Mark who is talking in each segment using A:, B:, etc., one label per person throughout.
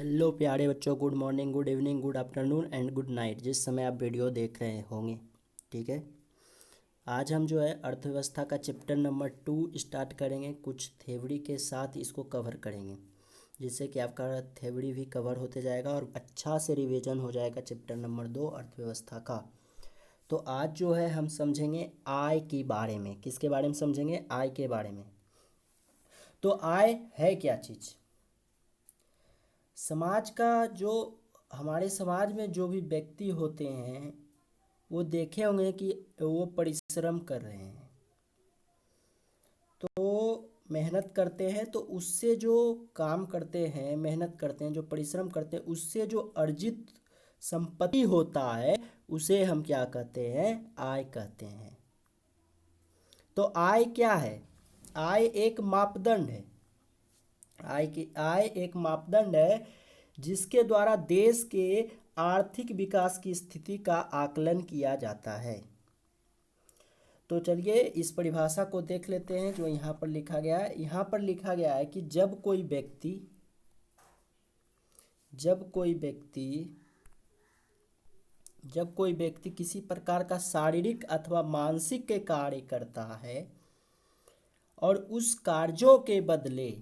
A: Hello प्यारे बच्चों, good morning, good evening, good afternoon and good night, जिस समय आप वीडियो देख रहे होंगे। ठीक है, आज हम जो है अर्थव्यवस्था का चैप्टर नंबर 2 स्टार्ट करेंगे। कुछ थ्योरी के साथ इसको कवर करेंगे, जिससे कि आपका थ्योरी भी कवर होते जाएगा और अच्छा से रिवीजन हो जाएगा चैप्टर नंबर 2 अर्थव्यवस्था का। तो आज जो है हम समझेंगे आय के बारे में। किसके बारे में समझेंगे? आय के बारे में। तो आय है क्या चीज़? समाज का जो हमारे समाज में जो भी व्यक्ति होते हैं वो देखे होंगे कि वो परिश्रम कर रहे हैं, तो मेहनत करते हैं, तो उससे जो काम करते हैं, मेहनत करते हैं, जो परिश्रम करते हैं, उससे जो अर्जित संपत्ति होता है उसे हम क्या कहते हैं? आय कहते हैं। तो आय क्या है? आय एक मापदंड है। आय एक मापदंड है जिसके द्वारा देश के आर्थिक विकास की स्थिति का आकलन किया जाता है। तो चलिए इस परिभाषा को देख लेते हैं जो यहाँ पर लिखा गया है। यहाँ पर लिखा गया है कि जब कोई व्यक्ति किसी प्रकार का शारीरिक अथवा मानसिक कार्य करता है और उस कार्यों के बदले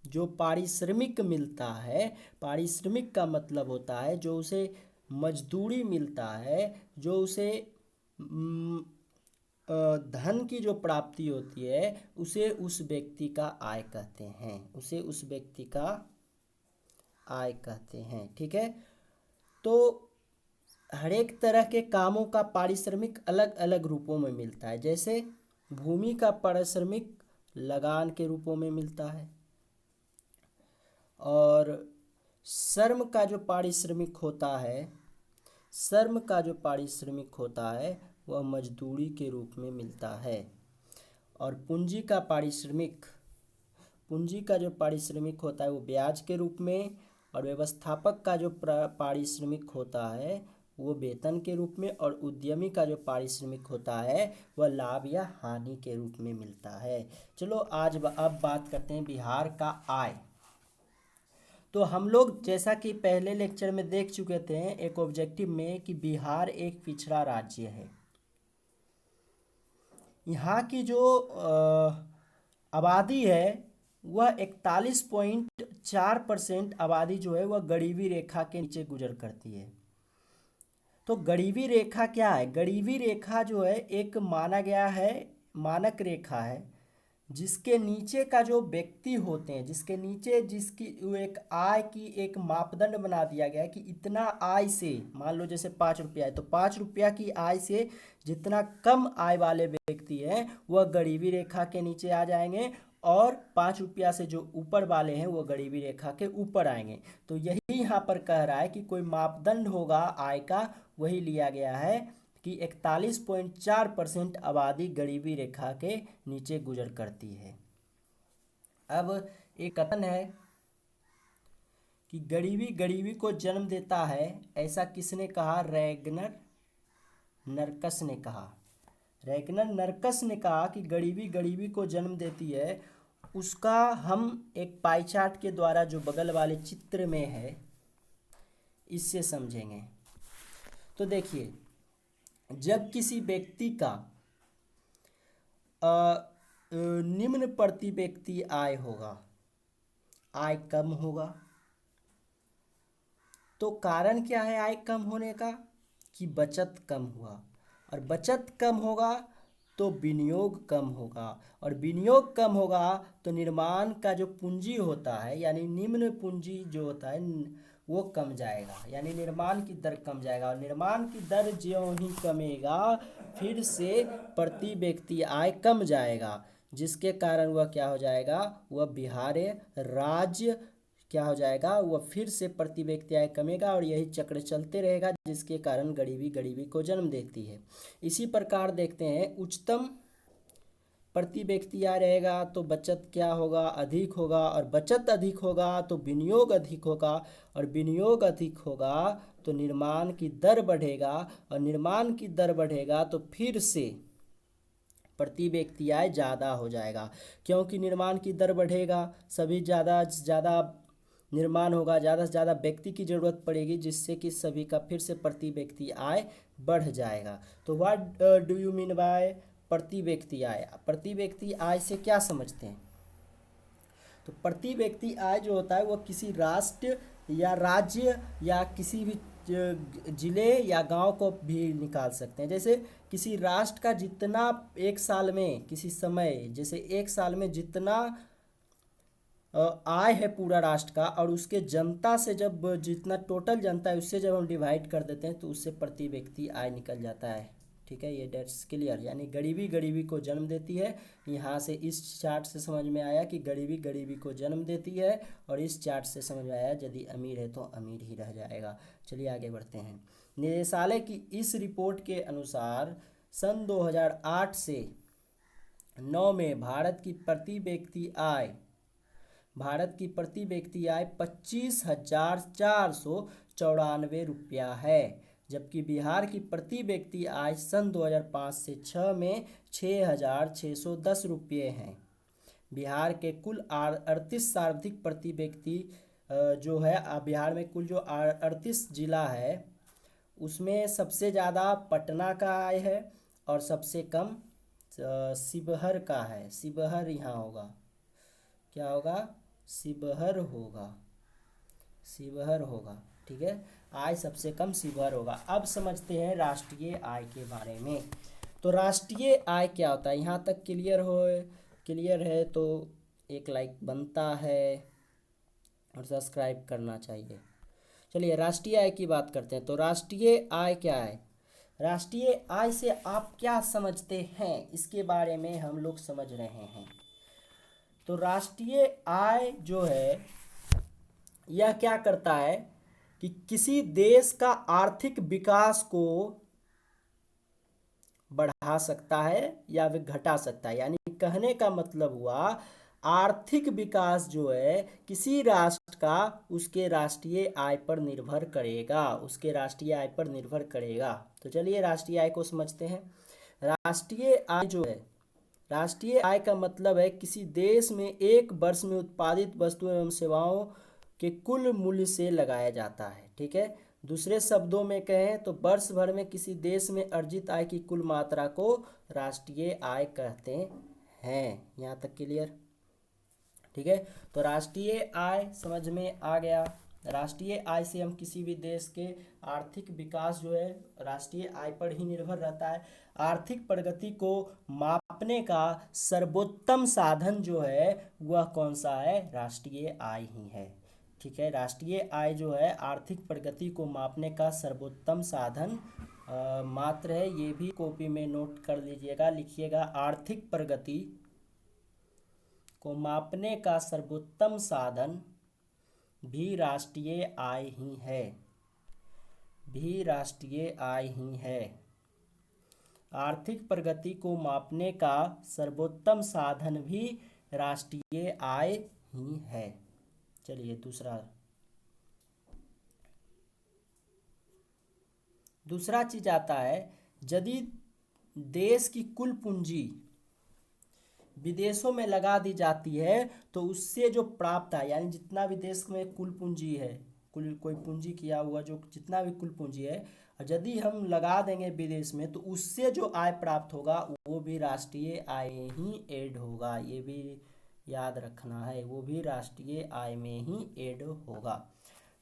A: जो पारिश्रमिक मिलता है, पारिश्रमिक का मतलब होता है जो उसे मजदूरी मिलता है, जो उसे धन की जो प्राप्ति होती है, उसे उस व्यक्ति का आय कहते हैं। उसे उस व्यक्ति का आय कहते हैं। ठीक है, तो हर एक तरह के कामों का पारिश्रमिक अलग अलग रूपों में मिलता है। जैसे भूमि का पारिश्रमिक लगान के रूपों में मिलता है, और श्रम का जो पारिश्रमिक होता है वह मजदूरी के रूप में मिलता है। और पूंजी का जो पारिश्रमिक होता है वो ब्याज के रूप में, और व्यवस्थापक का जो पारिश्रमिक होता है वो वेतन के रूप में, और उद्यमी का जो पारिश्रमिक होता है वह लाभ या हानि के रूप में मिलता है। चलो अब बात करते हैं बिहार का आय। तो हम लोग जैसा कि पहले लेक्चर में देख चुके थे एक ऑब्जेक्टिव में कि बिहार एक पिछड़ा राज्य है। यहाँ की जो आबादी है वह 41.4% आबादी जो है वह गरीबी रेखा के नीचे गुजर करती है। तो गरीबी रेखा क्या है? गरीबी रेखा जो है एक माना गया है, मानक रेखा है, जिसके नीचे का जो व्यक्ति होते हैं, जिसके नीचे जिसकी एक आय की एक मापदंड बना दिया गया है कि इतना आय से, मान लो जैसे 5 रुपया है तो 5 रुपया की आय से जितना कम आय वाले व्यक्ति हैं वह गरीबी रेखा के नीचे आ जाएंगे, और 5 रुपया से जो ऊपर वाले हैं वो गरीबी रेखा के ऊपर आएंगे। तो यही यहाँ पर कह रहा है कि कोई मापदंड होगा आय का, वही लिया गया है कि 41.4% आबादी गरीबी रेखा के नीचे गुजर करती है। अब एक कथन है कि गरीबी गरीबी को जन्म देता है, ऐसा किसने कहा? रैगनर नरकस ने कहा। रैगनर नरकस ने कहा कि गरीबी गरीबी को जन्म देती है। उसका हम एक पाई चार्ट के द्वारा जो बगल वाले चित्र में है इससे समझेंगे। तो देखिए, जब किसी व्यक्ति का निम्न प्रति व्यक्ति आय होगा, आय कम होगा, तो कारण क्या है आय कम होने का? कि बचत कम हुआ, और बचत कम होगा तो विनियोग कम होगा, और विनियोग कम होगा तो निर्माण का जो पूंजी होता है, यानी निम्न पूंजी जो होता है वो कम जाएगा, यानी निर्माण की दर कम जाएगा, और निर्माण की दर ज्यों ही कमेगा फिर से प्रति व्यक्ति आय कम जाएगा, जिसके कारण वह क्या हो जाएगा? वह बिहार राज्य क्या हो जाएगा? वह फिर से प्रति व्यक्ति आय कमेगा, और यही चक्र चलते रहेगा, जिसके कारण गरीबी गरीबी को जन्म देती है। इसी प्रकार देखते हैं, उच्चतम प्रति व्यक्ति आय रहेगा तो बचत क्या होगा? अधिक होगा, और बचत अधिक होगा तो विनियोग अधिक होगा, और विनियोग अधिक होगा तो निर्माण की दर बढ़ेगा, और निर्माण की दर बढ़ेगा तो फिर से प्रति व्यक्ति आय ज़्यादा हो जाएगा, क्योंकि निर्माण की दर बढ़ेगा, सभी ज़्यादा ज़्यादा निर्माण होगा, ज़्यादा से ज़्यादा व्यक्ति की ज़रूरत पड़ेगी, जिससे कि सभी का फिर से प्रति व्यक्ति आय बढ़ जाएगा। तो what do you mean by प्रति व्यक्ति आय? प्रति व्यक्ति आय से क्या समझते हैं? तो प्रति व्यक्ति आय जो होता है वो किसी राष्ट्र या राज्य या किसी भी जिले या गांव को भी निकाल सकते हैं। जैसे किसी राष्ट्र का जितना एक साल में, किसी समय, जैसे एक साल में जितना आय है पूरा राष्ट्र का, और उसके जनता से जब जितना टोटल जनता है उससे जब हम डिवाइड कर देते हैं तो उससे प्रति व्यक्ति आय निकल जाता है। ठीक है, ये डेट्स क्लियर। यानी गरीबी गरीबी को जन्म देती है। यहाँ से इस चार्ट से समझ में आया कि गरीबी गरीबी को जन्म देती है, और इस चार्ट से समझ में आया यदि अमीर है तो अमीर ही रह जाएगा। चलिए आगे बढ़ते हैं। निदेशालय की इस रिपोर्ट के अनुसार सन 2008 से 9 में भारत की प्रति व्यक्ति आय 25,494 रुपया है, जबकि बिहार की प्रति व्यक्ति आय सन 2005 से 6 में 6,610 रुपये हैं। बिहार के कुल 38 सर्वाधिक प्रति व्यक्ति जो है, बिहार में कुल जो 38 जिला है उसमें सबसे ज़्यादा पटना का आय है और सबसे कम शिवहर का है। शिवहर यहाँ होगा, क्या होगा? शिवहर होगा। ठीक है, आय सबसे कम शिवहर होगा। अब समझते हैं राष्ट्रीय आय के बारे में। तो राष्ट्रीय आय क्या होता है? यहाँ तक क्लियर है तो एक लाइक बनता है और सब्सक्राइब करना चाहिए। चलिए राष्ट्रीय आय की बात करते हैं। तो राष्ट्रीय आय क्या है? राष्ट्रीय आय से आप क्या समझते हैं, इसके बारे में हम लोग समझ रहे हैं। तो राष्ट्रीय आय जो है यह क्या करता है कि किसी देश का आर्थिक विकास को बढ़ा सकता है या वे घटा सकता है। यानी कहने का मतलब हुआ आर्थिक विकास जो है किसी राष्ट्र का उसके राष्ट्रीय आय पर निर्भर करेगा। तो चलिए राष्ट्रीय आय को समझते हैं। राष्ट्रीय आय जो है, राष्ट्रीय आय का मतलब है किसी देश में एक वर्ष में उत्पादित वस्तुओं एवं सेवाओं के कुल मूल्य से लगाया जाता है। ठीक है, दूसरे शब्दों में कहें तो वर्ष भर में किसी देश में अर्जित आय की कुल मात्रा को राष्ट्रीय आय कहते हैं। यहाँ तक क्लियर? ठीक है, तो राष्ट्रीय आय समझ में आ गया। राष्ट्रीय आय से हम किसी भी देश के आर्थिक विकास जो है राष्ट्रीय आय पर ही निर्भर रहता है। आर्थिक प्रगति को मापने का सर्वोत्तम साधन जो है वह कौन सा है? राष्ट्रीय आय ही है। ठीक है, राष्ट्रीय आय जो है आर्थिक प्रगति को मापने का सर्वोत्तम साधन मात्र है। ये भी कॉपी में नोट कर लीजिएगा, लिखिएगा आर्थिक प्रगति को मापने का सर्वोत्तम साधन भी राष्ट्रीय आय ही है। आर्थिक प्रगति को मापने का सर्वोत्तम साधन भी राष्ट्रीय आय ही है। चलिए दूसरा चीज आता है, यदि देश की कुल पूंजी विदेशों में लगा दी जाती है तो उससे जो प्राप्त है, यानी जितना भी देश में कुल पूंजी है, कोई पूंजी किया हुआ जो जितना भी कुल पूंजी है, यदि हम लगा देंगे विदेश में तो उससे जो आय प्राप्त होगा वो भी राष्ट्रीय आय ही ऐड होगा। ये भी याद रखना है, वो भी राष्ट्रीय आय में ही ऐड होगा।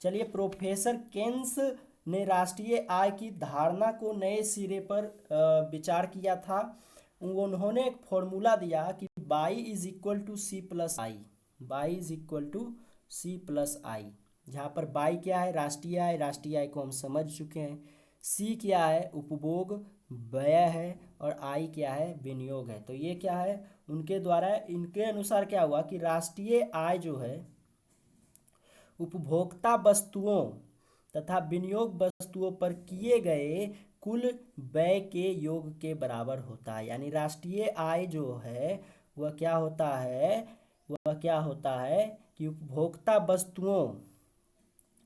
A: चलिए, प्रोफेसर केन्स ने राष्ट्रीय आय की धारणा को नए सिरे पर विचार किया था। उन्होंने एक फॉर्मूला दिया कि Y is equal to C plus I, जहाँ पर बाई क्या है? राष्ट्रीय आय। राष्ट्रीय आय को हम समझ चुके हैं। सी क्या है? उपभोग व्यय है, और आई क्या है? विनियोग है। तो ये क्या है? उनके द्वारा, इनके अनुसार क्या हुआ कि राष्ट्रीय आय जो है उपभोक्ता वस्तुओं तथा विनियोग वस्तुओं पर किए गए कुल व्यय के योग के बराबर होता है। यानी राष्ट्रीय आय जो है वह क्या होता है कि उपभोक्ता वस्तुओं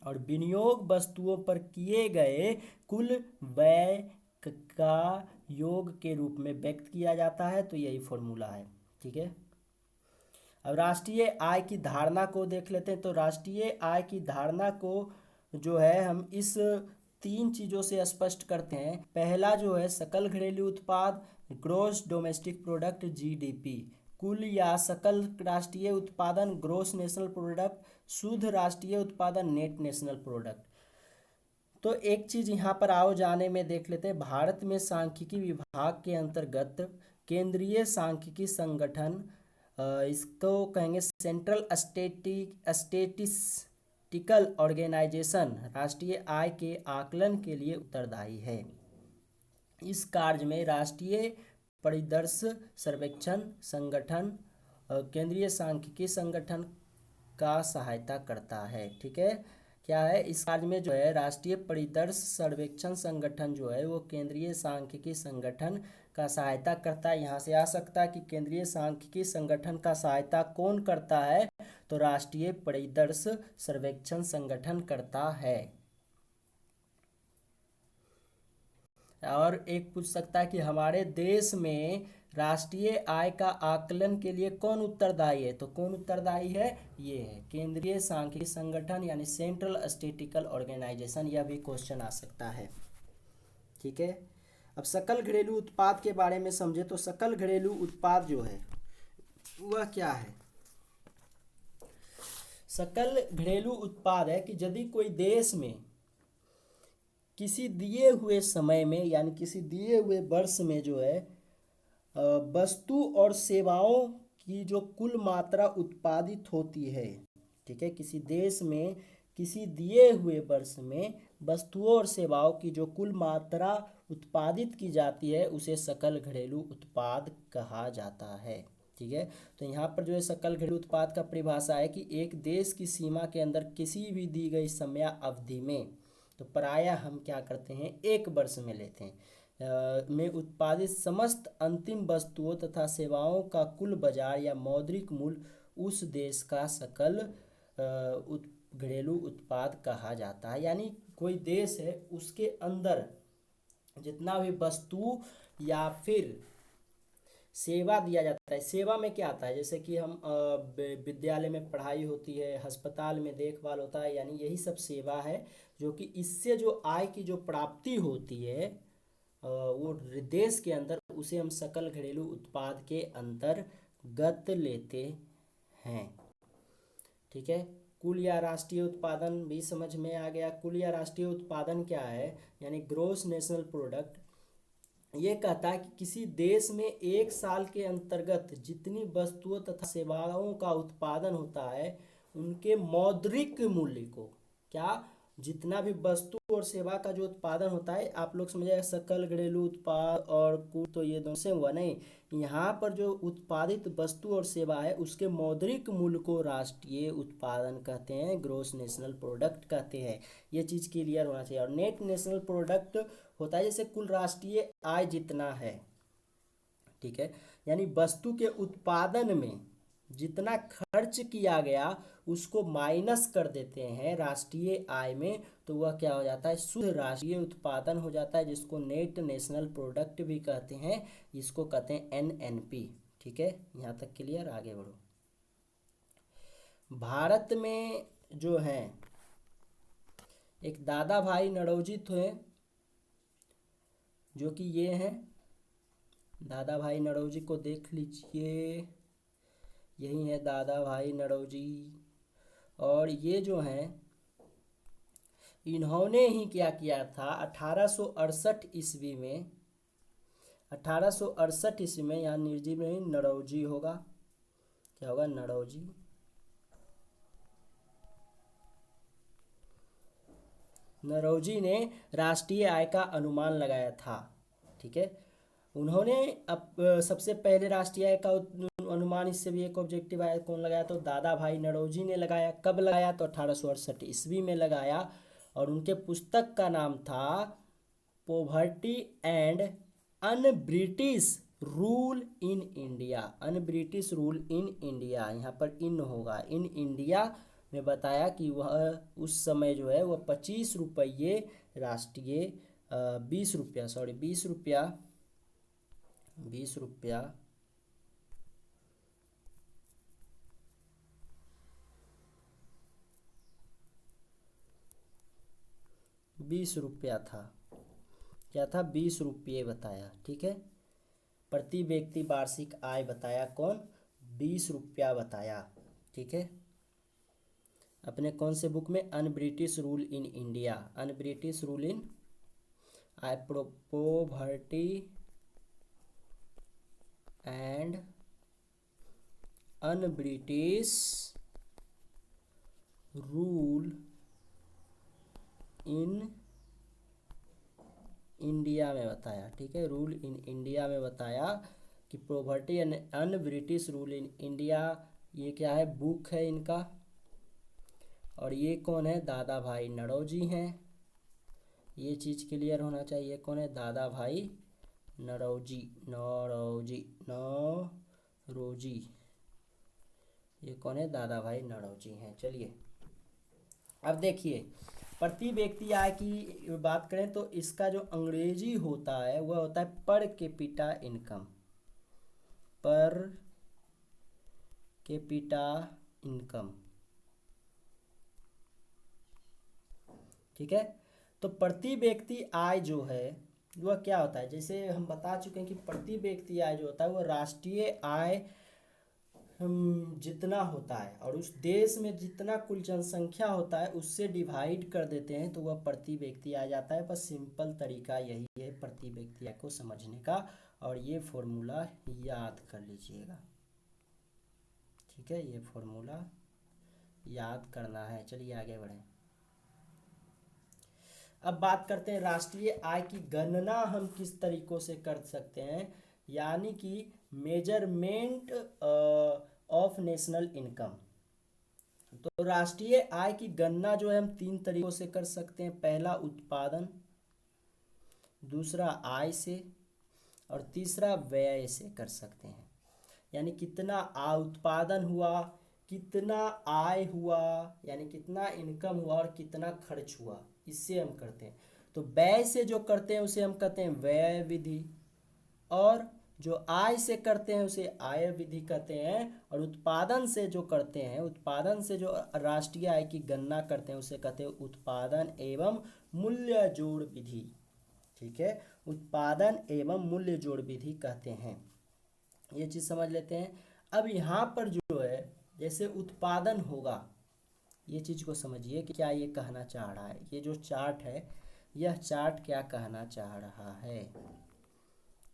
A: और विनियोग वस्तुओं पर किए गए कुल व्यय का योग के रूप में व्यक्त किया जाता है। तो यही फॉर्मूला है। ठीक है, अब राष्ट्रीय आय की धारणा को देख लेते हैं। तो राष्ट्रीय आय की धारणा को जो है हम इस तीन चीज़ों से स्पष्ट करते हैं। पहला जो है सकल घरेलू उत्पाद, ग्रोस डोमेस्टिक प्रोडक्ट जीडीपी, कुल या सकल राष्ट्रीय उत्पादन ग्रोस नेशनल प्रोडक्ट, शुद्ध राष्ट्रीय उत्पादन नेट नेशनल प्रोडक्ट। तो एक चीज़ यहाँ पर आओ जाने में देख लेते हैं। भारत में सांख्यिकी विभाग के अंतर्गत केंद्रीय सांख्यिकी संगठन, इसको कहेंगे सेंट्रल स्टेटिस्टिकल ऑर्गेनाइजेशन, राष्ट्रीय आय के आकलन के लिए उत्तरदायी है। इस कार्य में राष्ट्रीय परिदृश्य सर्वेक्षण संगठन केंद्रीय सांख्यिकी संगठन का सहायता करता है। ठीक है, क्या है इस कार्य में जो है राष्ट्रीय परिदृश्य सर्वेक्षण संगठन जो है वो केंद्रीय सांख्यिकी संगठन का सहायता करता है। यहाँ से आ सकता है कि केंद्रीय सांख्यिकी संगठन का सहायता कौन करता है, तो राष्ट्रीय परिदृश्य सर्वेक्षण संगठन करता है। और एक पूछ सकता है कि हमारे देश में राष्ट्रीय आय का आकलन के लिए कौन उत्तरदायी है, तो कौन उत्तरदायी है, ये है केंद्रीय सांख्यिकी संगठन यानी सेंट्रल स्टैटिस्टिकल ऑर्गेनाइजेशन। यह भी क्वेश्चन आ सकता है। ठीक है, अब सकल घरेलू उत्पाद के बारे में समझे। तो सकल घरेलू उत्पाद जो है वह क्या है। सकल घरेलू उत्पाद है कि यदि कोई देश में किसी दिए हुए समय में यानी किसी दिए हुए वर्ष में जो है वस्तु और सेवाओं की जो कुल मात्रा उत्पादित होती है। ठीक है, किसी देश में किसी दिए हुए वर्ष में वस्तुओं और सेवाओं की जो कुल मात्रा उत्पादित की जाती है उसे सकल घरेलू उत्पाद कहा जाता है। ठीक है, तो यहाँ पर जो है सकल घरेलू उत्पाद का परिभाषा है कि एक देश की सीमा के अंदर किसी भी दी गई समय अवधि में, तो प्रायः हम क्या करते हैं एक वर्ष में लेते हैं, में उत्पादित समस्त अंतिम वस्तुओं तथा सेवाओं का कुल बाजार या मौद्रिक मूल्य उस देश का सकल घरेलू उत्पाद कहा जाता है। यानी कोई देश है उसके अंदर जितना भी वस्तु या फिर सेवा दिया जाता है। सेवा में क्या आता है, जैसे कि हम विद्यालय में पढ़ाई होती है, अस्पताल में देखभाल होता है, यानी यही सब सेवा है जो कि इससे जो आय की जो प्राप्ति होती है वो देश के अंदर, उसे हम सकल घरेलू उत्पाद के अंतर्गत लेते हैं। ठीक है, कुल या राष्ट्रीय उत्पादन भी समझ में आ गया। कुल या राष्ट्रीय उत्पादन क्या है, यानी ग्रोस नेशनल प्रोडक्ट। ये कहता है कि किसी देश में एक साल के अंतर्गत जितनी वस्तुओं तथा सेवाओं का उत्पादन होता है उनके मौद्रिक मूल्य को, क्या जितना भी वस्तु और सेवा का जो उत्पादन होता है, आप लोग समझिए सकल घरेलू उत्पाद और कुल तो ये दोनों से हुआ नहीं। यहाँ पर जो उत्पादित वस्तु और सेवा है उसके मौद्रिक मूल्य को राष्ट्रीय उत्पादन कहते हैं, ग्रोस नेशनल प्रोडक्ट कहते हैं। ये चीज़ क्लियर होना चाहिए। और नेट नेशनल प्रोडक्ट होता है जैसे कुल राष्ट्रीय आय जितना है। ठीक है, यानी वस्तु के उत्पादन में जितना खर्च किया गया उसको माइनस कर देते हैं राष्ट्रीय आय में, तो वह क्या हो जाता है, शुद्ध राष्ट्रीय उत्पादन हो जाता है, जिसको नेट नेशनल प्रोडक्ट भी कहते हैं। इसको कहते हैं एनएनपी। ठीक है, यहाँ तक क्लियर, आगे बढ़ो। भारत में जो है एक दादा भाई नौरोजी थे, जो कि ये हैं दादा भाई नौरोजी को देख लीजिए, यही है दादा भाई नौरोजी। और ये जो हैं इन्होंने ही क्या किया था 1868 ईस्वी में, 1868 ईस्वी में, यहाँ निर्जीव नहीं नौरोजी होगा, क्या होगा, नौरोजी। नौरोजी ने राष्ट्रीय आय का अनुमान लगाया था। ठीक है, उन्होंने अब सबसे पहले राष्ट्रीय आय का अनुमान, इससे भी एक ऑब्जेक्टिव आया, कौन लगाया, तो दादा भाई नौरोजी ने लगाया। कब लगाया, तो 1868 ईस्वी में लगाया। और उनके पुस्तक का नाम था poverty and un British rule in India. Un British rule in India, यहाँ पर इन होगा, इन इंडिया में बताया कि वह उस समय जो है वह 25 रुपये राष्ट्रीय 20 रुपया 20 रुपया 20 रुपया था। क्या था? 20 रुपये बताया। ठीक है, प्रति व्यक्ति वार्षिक आय बताया कौन? 20 रुपया बताया। ठीक है, अपने कौन से बुक में? Un British rule in India. Un British rule in I poverty and un British rule in India में बताया। ठीक है, रूल इन इंडिया में बताया कि poverty and un British rule in India, ये क्या है? बुक है इनका। और ये कौन है? दादा भाई नौरोजी हैं। ये चीज़ क्लियर होना चाहिए। कौन है? दादा भाई नौरोजी। नौरोजी नौरोजी, ये कौन है? दादा भाई नौरोजी हैं। चलिए अब देखिए, प्रति व्यक्ति आय की बात करें तो इसका जो अंग्रेजी होता है वह होता है per capita income. Per capita income. ठीक है, तो प्रति व्यक्ति आय जो है वह क्या होता है? जैसे हम बता चुके हैं कि प्रति व्यक्ति आय जो होता है वह राष्ट्रीय आय जितना होता है और उस देश में जितना कुल जनसंख्या होता है उससे डिवाइड कर देते हैं तो वह प्रति व्यक्ति आ जाता है। बस सिंपल तरीका यही है प्रति व्यक्ति आय को समझने का, और ये फॉर्मूला याद कर लीजिएगा। ठीक है, ये फॉर्मूला याद करना है। चलिए आगे बढ़ें। अब बात करते हैं राष्ट्रीय आय की गणना हम किस तरीकों से कर सकते हैं, यानी कि मेजरमेंट ऑफ नेशनल इनकम। तो राष्ट्रीय आय की गणना जो है हम 3 तरीकों से कर सकते हैं। पहला उत्पादन, दूसरा आय से, और तीसरा व्यय से कर सकते हैं। यानी कितना उत्पादन हुआ, कितना आय हुआ, यानी कितना इनकम हुआ और कितना खर्च हुआ, इससे हम करते हैं। तो व्यय से जो करते हैं उसे हम कहते हैं व्यय विधि, और जो आय से करते हैं उसे आय विधि कहते हैं, और उत्पादन से जो करते हैं, उत्पादन से जो राष्ट्रीय आय की गणना करते हैं उसे कहते हैं उत्पादन एवं मूल्य जोड़ विधि। ठीक है, उत्पादन एवं मूल्य जोड़ विधि कहते हैं। ये चीज़ समझ लेते हैं। अब यहाँ पर जो है जैसे उत्पादन होगा, ये चीज़ को समझिए कि क्या ये कहना चाह रहा है। ये जो चार्ट है, यह चार्ट क्या कहना चाह रहा है?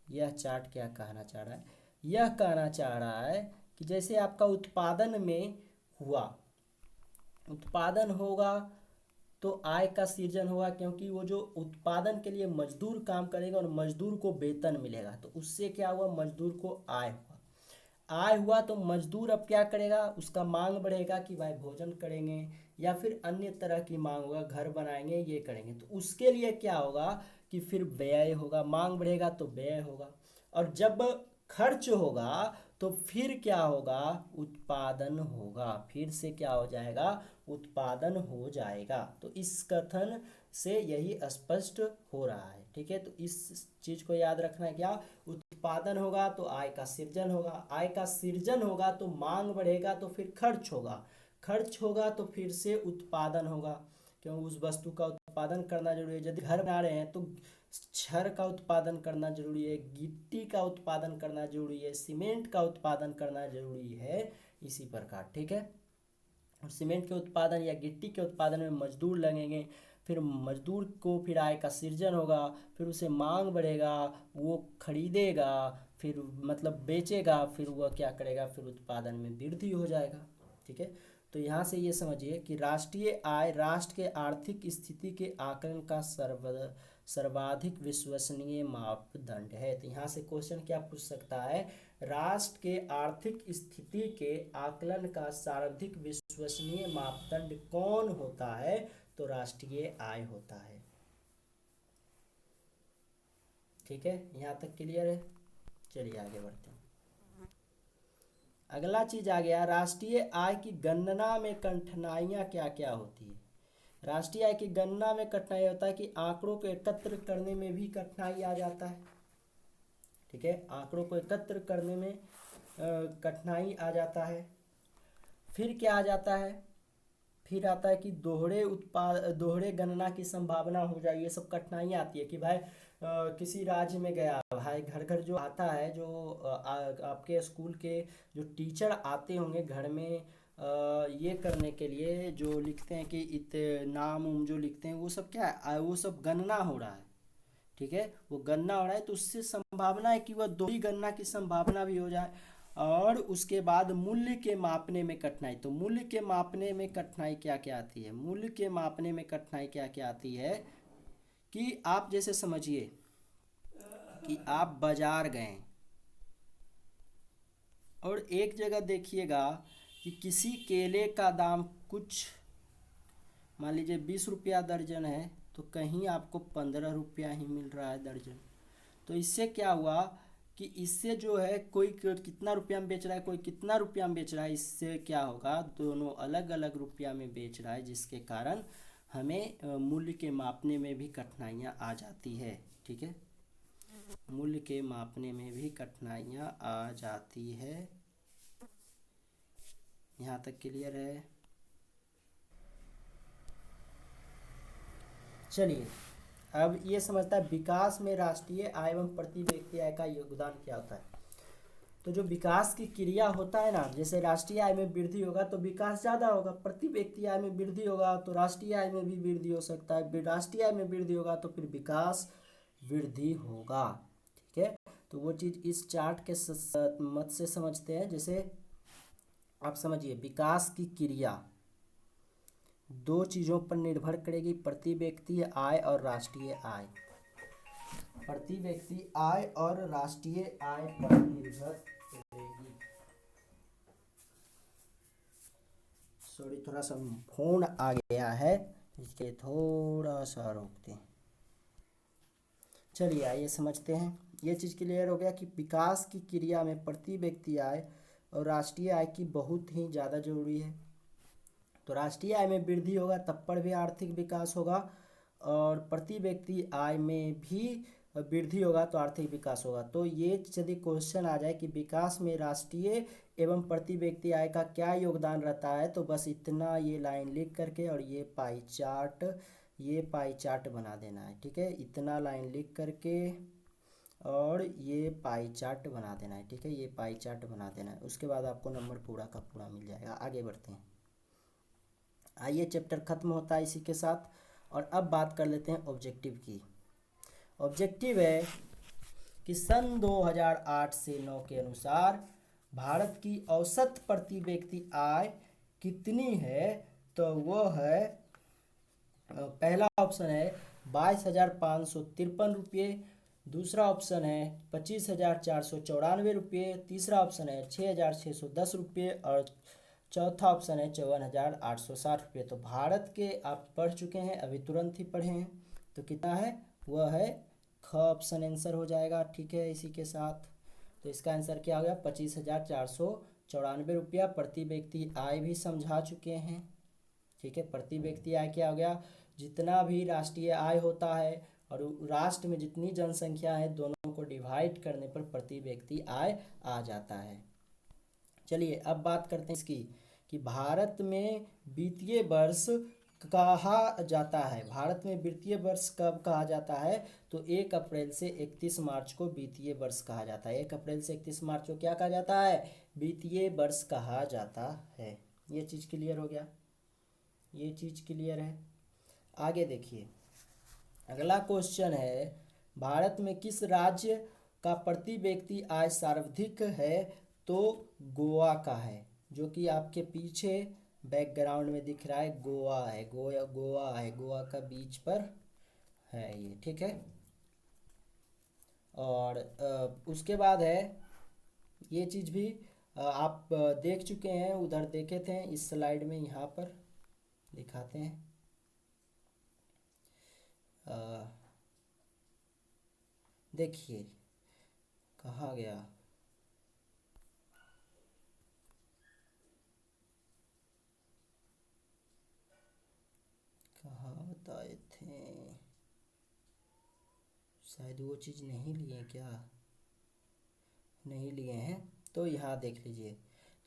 A: यह चार्ट क्या कहना चाह रहा है? यह कहना चाह रहा है कि जैसे आपका उत्पादन में हुआ, उत्पादन होगा तो आय का सृजन होगा, क्योंकि वो जो उत्पादन के लिए मजदूर काम करेगा और मजदूर को वेतन मिलेगा, तो उससे क्या हुआ? मजदूर को आय हुआ। आय हुआ तो मजदूर अब क्या करेगा? उसका मांग बढ़ेगा कि भाई भोजन करेंगे, या फिर अन्य तरह की मांग होगा, घर बनाएंगे, ये करेंगे। तो उसके लिए क्या होगा कि फिर व्यय होगा। मांग बढ़ेगा तो व्यय होगा, और जब खर्च होगा तो फिर क्या होगा? उत्पादन होगा। फिर से क्या हो जाएगा? उत्पादन हो जाएगा। तो इस कथन से यही स्पष्ट हो रहा है। ठीक है, तो इस चीज को याद रखना है। क्या? उत्पादन होगा तो आय का सृजन होगा, आय का सृजन होगा तो मांग बढ़ेगा, तो फिर खर्च होगा, खर्च होगा तो फिर से उत्पादन होगा, क्यों? उस वस्तु का उत्पादन करना जरूरी है। यदि घर बना रहे हैं तो छड़ का उत्पादन करना जरूरी है, गिट्टी का उत्पादन करना जरूरी है, सीमेंट का उत्पादन करना जरूरी है। इसी प्रकार, ठीक है, और सीमेंट के उत्पादन या गिट्टी के उत्पादन में मजदूर लगेंगे, फिर मजदूर को फिर आय का सृजन होगा, फिर उसे मांग बढ़ेगा, वो खरीदेगा, फिर मतलब बेचेगा, फिर वह क्या करेगा? फिर उत्पादन में वृद्धि हो जाएगा। ठीक है, तो यहाँ से ये समझिए कि राष्ट्रीय आय राष्ट्र के आर्थिक स्थिति के आकलन का सर्वाधिक विश्वसनीय मापदंड है। तो यहाँ से क्वेश्चन क्या पूछ सकता है? राष्ट्र के आर्थिक स्थिति के आकलन का सर्वाधिक विश्वसनीय मापदंड कौन होता है? तो राष्ट्रीय आय होता है। ठीक है, यहाँ तक क्लियर है? चलिए आगे बढ़ते हैं। अगला चीज आ गया, राष्ट्रीय आय की गणना में कठिनाइयाँ क्या क्या होती है? राष्ट्रीय आय की गणना में कठिनाई होता है कि आंकड़ों को एकत्र करने में भी कठिनाई आ जाता है। ठीक है, आंकड़ों को एकत्र करने में कठिनाई आ जाता है। फिर क्या आ जाता है? फिर आता है कि दोहरे गणना की संभावना हो जाए। ये सब कठिनाइयाँ आती है कि भाई किसी राज्य में गया भाई, घर घर जो आता है, जो आपके स्कूल के जो टीचर आते होंगे घर में ये करने के लिए, जो लिखते हैं कि नाम उम जो लिखते हैं, वो सब क्या है, वो सब गणना हो रहा है। ठीक है, वो गणना हो रहा है, तो उससे संभावना है कि वह दोहरी गणना की संभावना भी हो जाए। और उसके बाद मूल्य के मापने में कठिनाई, तो मूल्य के मापने में कठिनाई क्या क्या आती है, मूल्य के मापने में कठिनाई क्या क्या आती है कि आप जैसे समझिए कि आप बाजार गए और एक जगह देखिएगा कि किसी केले का दाम कुछ, मान लीजिए 20 रुपया दर्जन है, तो कहीं आपको 15 रुपया ही मिल रहा है दर्जन। तो इससे क्या हुआ कि इससे जो है कोई कितना रुपया में बेच रहा है, कोई कितना रुपया में बेच रहा है, इससे क्या होगा, दोनों अलग अलग रुपया में बेच रहा है, जिसके कारण हमें मूल्य के मापने में भी कठिनाइयाँ आ जाती है। ठीक है, मूल्य के मापने में भी कठिनाइयाँ आ जाती है। यहाँ तक क्लियर है? चलिए, अब ये समझता है विकास में राष्ट्रीय आय एवं प्रति व्यक्ति आय का योगदान क्या होता है। तो जो विकास की क्रिया होता है ना, जैसे राष्ट्रीय आय में वृद्धि होगा तो विकास ज़्यादा होगा, प्रति व्यक्ति आय में वृद्धि होगा तो राष्ट्रीय आय में भी वृद्धि हो सकता है, राष्ट्रीय आय में वृद्धि होगा तो फिर विकास वृद्धि होगा। ठीक है, तो वो चीज़ इस चार्ट के मत से समझते हैं। जैसे आप समझिए, विकास की क्रिया दो चीज़ों पर निर्भर करेगी, प्रति व्यक्ति आय और राष्ट्रीय आय। प्रति व्यक्ति आय और राष्ट्रीय आय पर निर्भर करेगी। सॉरी, थोड़ा सा फोन आ गया है, इसके थोड़ा सा रोकते हैं। चलिए आइए समझते हैं। ये चीज़ क्लियर हो गया कि विकास की क्रिया में प्रति व्यक्ति आय और राष्ट्रीय आय की बहुत ही ज़्यादा जरूरी है। तो राष्ट्रीय आय में वृद्धि होगा तब पर भी आर्थिक विकास होगा, और प्रति व्यक्ति आय में भी वृद्धि होगा तो आर्थिक विकास होगा। तो ये यदि क्वेश्चन आ जाए कि विकास में राष्ट्रीय एवं प्रति व्यक्ति आय का क्या योगदान रहता है, तो बस इतना ये लाइन लिख करके और ये पाई चार्ट बना देना है। ठीक है, इतना लाइन लिख करके और ये पाई चार्ट बना देना है। ठीक है, ये पाई चार्ट बना देना है, उसके बाद आपको नंबर पूरा का पूरा मिल जाएगा। आगे बढ़ते हैं। आइए, चैप्टर खत्म होता है इसी के साथ, और अब बात कर लेते हैं ऑब्जेक्टिव की। ऑब्जेक्टिव है कि सन 2008 से 9 के अनुसार भारत की औसत प्रति व्यक्ति आय कितनी है, तो वो है पहला ऑप्शन है 22,553 रुपये, दूसरा ऑप्शन है 25,494 रुपये, तीसरा ऑप्शन है 6,610 रुपये, और चौथा ऑप्शन है 54,860 रुपये। तो भारत के आप पढ़ चुके हैं, अभी तुरंत ही पढ़े हैं, तो कितना है, वह है ख ऑप्शन आंसर हो जाएगा। ठीक है, इसी के साथ तो इसका आंसर क्या हो गया, 25,494 रुपया। प्रति व्यक्ति आय भी समझा चुके हैं। ठीक है, प्रति व्यक्ति आय क्या हो गया, जितना भी राष्ट्रीय आय होता है और राष्ट्र में जितनी जनसंख्या है, दोनों को डिवाइड करने पर प्रति व्यक्ति आय आ जाता है। चलिए अब बात करते हैं इसकी कि भारत में वित्तीय वर्ष कहा जाता है। भारत में वित्तीय वर्ष कब कहा जाता है, तो 1 अप्रैल से 31 मार्च को वित्तीय वर्ष कहा जाता है। 1 अप्रैल से 31 मार्च को क्या कहा जाता है, वित्तीय वर्ष कहा जाता है। ये चीज़ क्लियर हो गया, ये चीज़ क्लियर है। आगे देखिए, अगला क्वेश्चन है, भारत में किस राज्य का प्रति व्यक्ति आय सर्वाधिक है, तो गोवा का है, जो कि आपके पीछे बैकग्राउंड में दिख रहा है, गोवा है, गोवा है, गोवा का बीच पर है ये। ठीक है, और उसके बाद है ये चीज़ भी आप देख चुके हैं, उधर देखे थे, इस स्लाइड में यहाँ पर दिखाते हैं। देखिए कहाँ गया, कहाँ बताए थे, शायद वो चीज़ नहीं लिए क्या, नहीं लिए हैं, तो यहाँ देख लीजिए।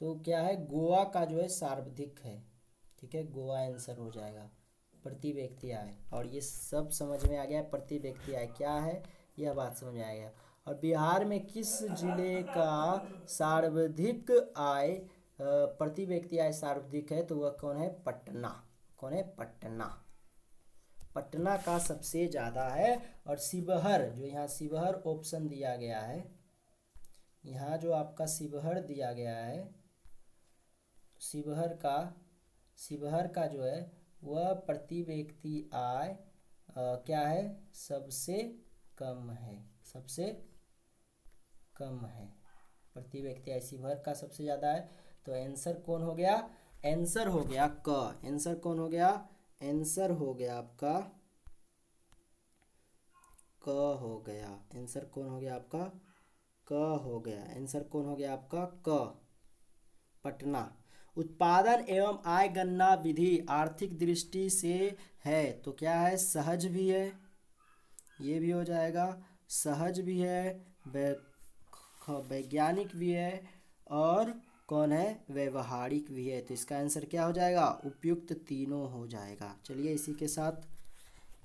A: तो क्या है, गोवा का जो है सर्वाधिक है। ठीक है, गोवा आंसर हो जाएगा। प्रति व्यक्ति आय, और ये सब समझ में आ गया। प्रति व्यक्ति आय क्या है यह बात समझ में आ गया। और बिहार में किस जिले का सर्वाधिक आय प्रति व्यक्ति आय सर्वाधिक है, तो वह कौन है? पटना। कौन है? पटना। पटना का सबसे ज़्यादा है। और शिवहर, जो यहाँ शिवहर ऑप्शन दिया गया है, यहाँ जो आपका शिवहर दिया गया है, शिवहर का जो है वह प्रति व्यक्ति आय क्या है? सबसे कम है। सबसे कम है प्रति व्यक्ति आय शिवहर का सबसे ज़्यादा है। तो आंसर कौन हो गया? आंसर हो गया क। आंसर कौन हो गया? आंसर हो गया आपका क हो गया। आंसर कौन हो गया आपका? क हो गया। आंसर कौन हो गया आपका? क, पटना। उत्पादन एवं आय गणना विधि आर्थिक दृष्टि से है तो क्या है? सहज भी है, ये भी हो जाएगा। सहज भी है, वैज्ञानिक भी है, और कौन है? व्यवहारिक भी है। तो इसका आंसर क्या हो जाएगा? उपयुक्त तीनों हो जाएगा। चलिए इसी के साथ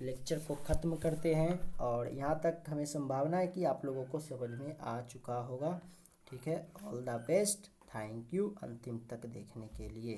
A: लेक्चर को ख़त्म करते हैं, और यहाँ तक हमें संभावना है कि आप लोगों को समझ में आ चुका होगा। ठीक है, all the best, thank you अंतिम तक देखने के लिए।